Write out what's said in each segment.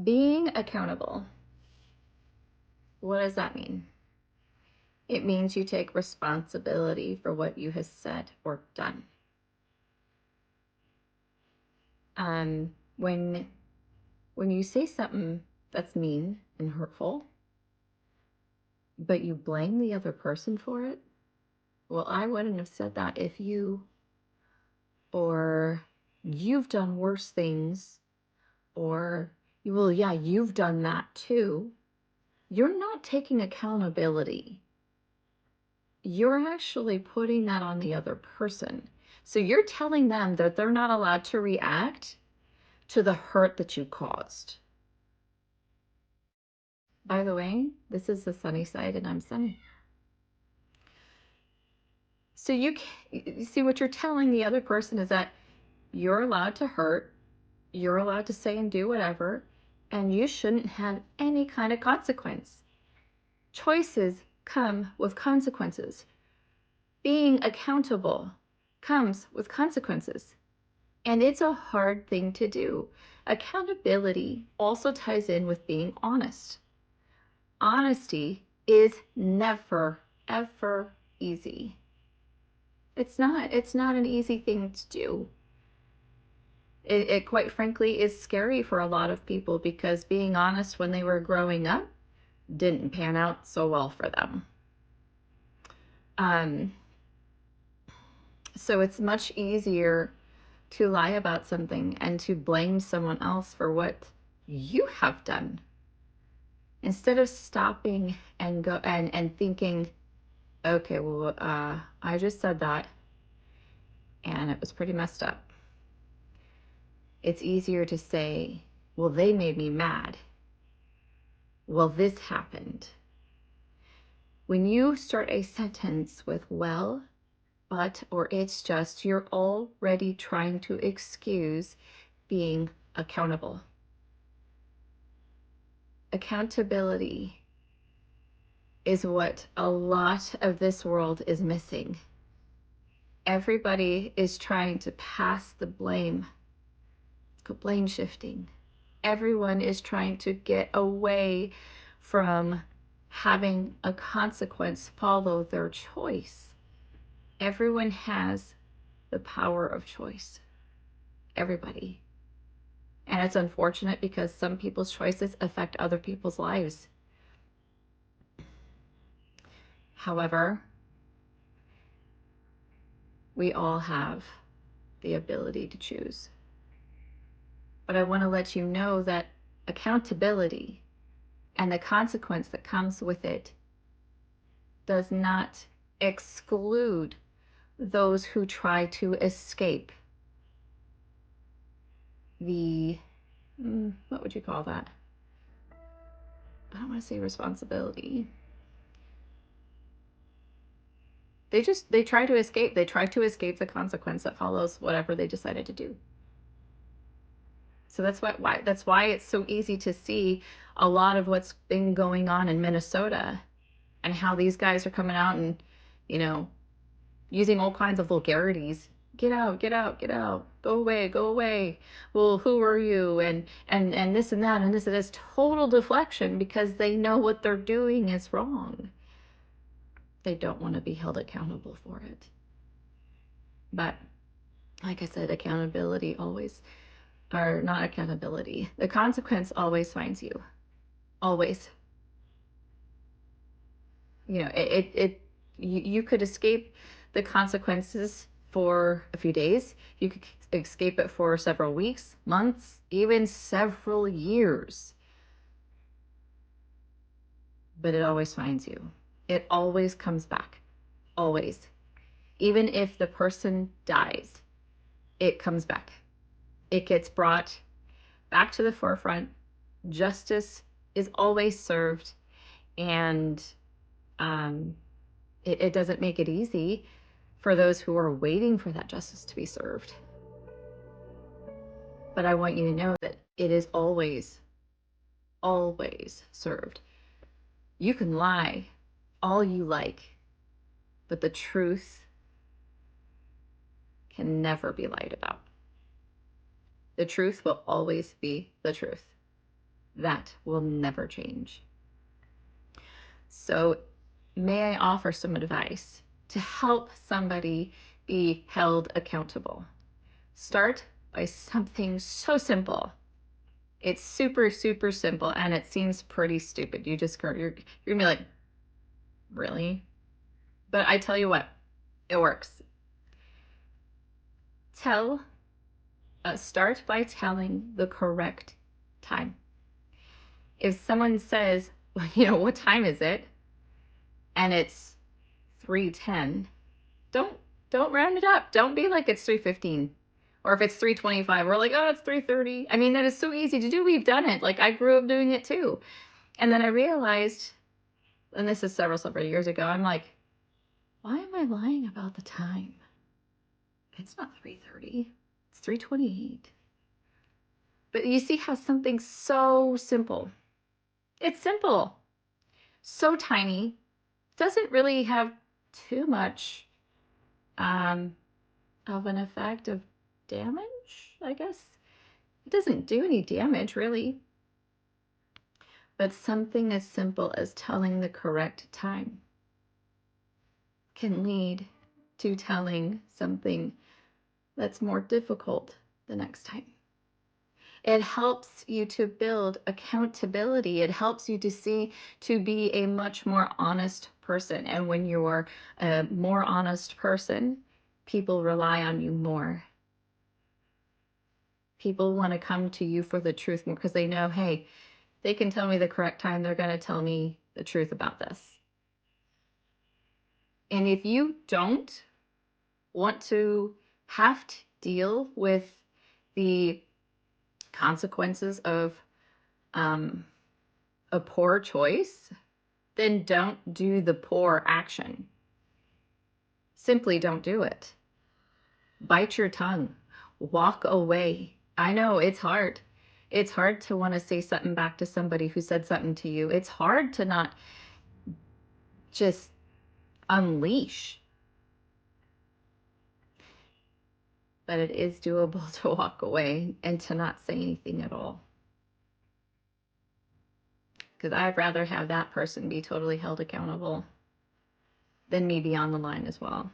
Being accountable, what does that mean? It means you take responsibility for what you have said or done. When you say something that's mean and hurtful, but you blame the other person for it, well, I wouldn't have said that if you, or you've done worse things, or, well, yeah, you've done that too. You're not taking accountability. You're actually putting that on the other person. So you're telling them that they're not allowed to react to the hurt that you caused. By the way, this is the sunny side and I'm sunny. So you see what you're telling the other person is that you're allowed to hurt, you're allowed to say and do whatever, and you shouldn't have any kind of consequence. Choices come with consequences. Being accountable comes with consequences. And it's a hard thing to do. Accountability also ties in with being honest. Honesty is never, ever easy. It's not an easy thing to do. It quite frankly is scary for a lot of people because being honest when they were growing up didn't pan out so well for them. So it's much easier to lie about something and to blame someone else for what you have done instead of stopping and go and thinking, okay, well, I just said that and it was pretty messed up. It's easier to say, well, they made me mad. Well, this happened. When you start a sentence with well, but, or it's just, you're already trying to excuse being accountable. Accountability is what a lot of this world is missing. Everybody is trying to pass the blame shifting. Everyone is trying to get away from having a consequence follow their choice. Everyone has the power of choice. Everybody. And it's unfortunate because some people's choices affect other people's lives. However, we all have the ability to choose. But I want to let you know that accountability and the consequence that comes with it does not exclude those who try to escape the, what would you call that? I don't want to say responsibility. They try to escape. They try to escape the consequence that follows whatever they decided to do. So that's why it's so easy to see a lot of what's been going on in Minnesota and how these guys are coming out and, you know, using all kinds of vulgarities. Get out, get out, get out. Go away, go away. Well, who are you? And this and that and this. It is total deflection because they know what they're doing is wrong. They don't want to be held accountable for it. But like I said, accountability always, or not accountability, the consequence always finds you. Always. You know, you could escape the consequences for a few days. You could escape it for several weeks, months, even several years. But it always finds you. It always comes back. Always. Even if the person dies, it comes back. It gets brought back to the forefront. Justice is always served, and it doesn't make it easy for those who are waiting for that justice to be served. But I want you to know that it is always, always served. You can lie all you like, but the truth can never be lied about. The truth will always be the truth. That will never change. So, may I offer some advice to help somebody be held accountable? Start by something so simple. It's super, super simple, and it seems pretty stupid. You're gonna be like, really? But I tell you what, it works. Start by telling the correct time. If someone says, well, what time is it? And it's 3:10, don't round it up. Don't be like it's 3:15. Or if it's 3:25, we're like, oh, it's 3:30. I mean, that is so easy to do. We've done it. Like, I grew up doing it too. And then I realized, and this is several years ago, I'm like, why am I lying about the time? It's not 3:30. It's 3:28. But you see how something so simple, it's simple, so tiny, doesn't really have too much of an effect of damage, I guess. It doesn't do any damage, really. But something as simple as telling the correct time can lead to telling something that's more difficult the next time. It helps you to build accountability. It helps you to be a much more honest person. And when you're a more honest person, people rely on you more. People want to come to you for the truth more because they know, hey, they can tell me the correct time. They're going to tell me the truth about this. And if you don't want to have to deal with the consequences of a poor choice, then don't do the poor action. Simply don't do it. Bite your tongue. Walk away. I know it's hard. It's hard to want to say something back to somebody who said something to you. It's hard to not just unleash. But it is doable to walk away and to not say anything at all. Because I'd rather have that person be totally held accountable than me be on the line as well.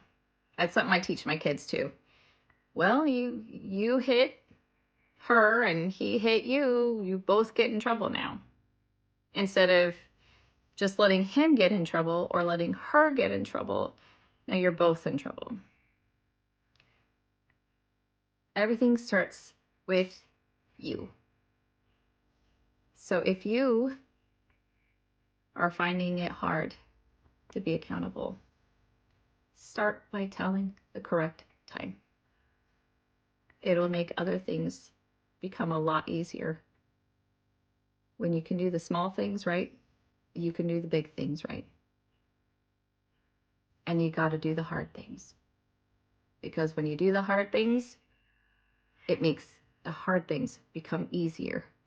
That's something I teach my kids too. Well, you hit her and he hit you. You both get in trouble now. Instead of just letting him get in trouble or letting her get in trouble, now you're both in trouble. Everything starts with you. So if you are finding it hard to be accountable, start by telling the correct time. It'll make other things become a lot easier. When you can do the small things right, you can do the big things right. And you got to do the hard things. Because when you do the hard things, it makes the hard things become easier.